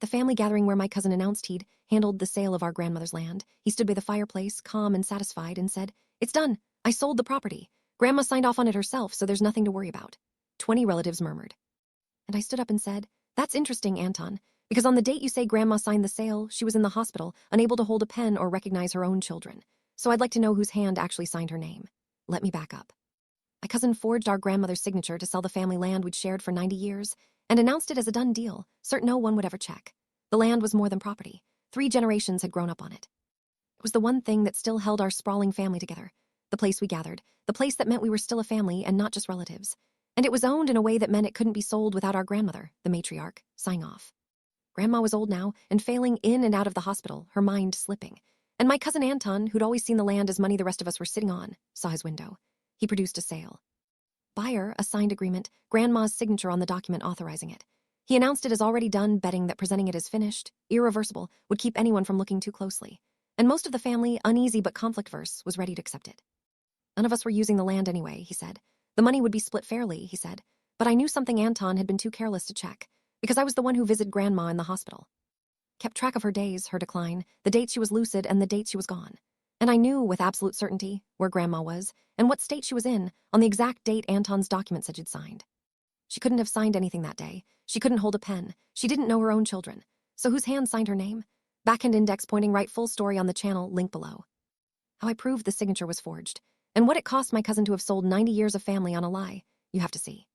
the family gathering where my cousin announced he'd handled the sale of our grandmother's land, he stood by the fireplace, calm and satisfied, and said, "It's done. I sold the property. Grandma signed off on it herself, so there's nothing to worry about." 20 relatives murmured. And I stood up and said, "That's interesting, Anton, because on the date you say Grandma signed the sale, she was in the hospital, unable to hold a pen or recognize her own children. So I'd like to know whose hand actually signed her name. Let me back up. My cousin forged our grandmother's signature to sell the family land we'd shared for 90 years and announced it as a done deal, certain no one would ever check. The land was more than property. 3 generations had grown up on it. It was the one thing that still held our sprawling family together, the place we gathered, the place that meant we were still a family and not just relatives. And it was owned in a way that meant it couldn't be sold without our grandmother, the matriarch, signing off. Grandma was old now and failing in and out of the hospital, her mind slipping. And my cousin Anton, who'd always seen the land as money the rest of us were sitting on, saw his window. He produced a sale. Buyer, a signed agreement, Grandma's signature on the document authorizing it. He announced it as already done, betting that presenting it as finished, irreversible, would keep anyone from looking too closely. And most of the family, uneasy but conflict-verse, was ready to accept it. None of us were using the land anyway, he said. The money would be split fairly, he said. But I knew something Anton had been too careless to check, because I was the one who visited Grandma in the hospital. Kept track of her days, her decline, the dates she was lucid and the dates she was gone. And I knew with absolute certainty where Grandma was and what state she was in on the exact date Anton's document said she'd signed. She couldn't have signed anything that day. She couldn't hold a pen. She didn't know her own children. So whose hand signed her name? Backhand index pointing right, full story on the channel, link below. How I proved the signature was forged, and what it cost my cousin to have sold 90 years of family on a lie, you have to see.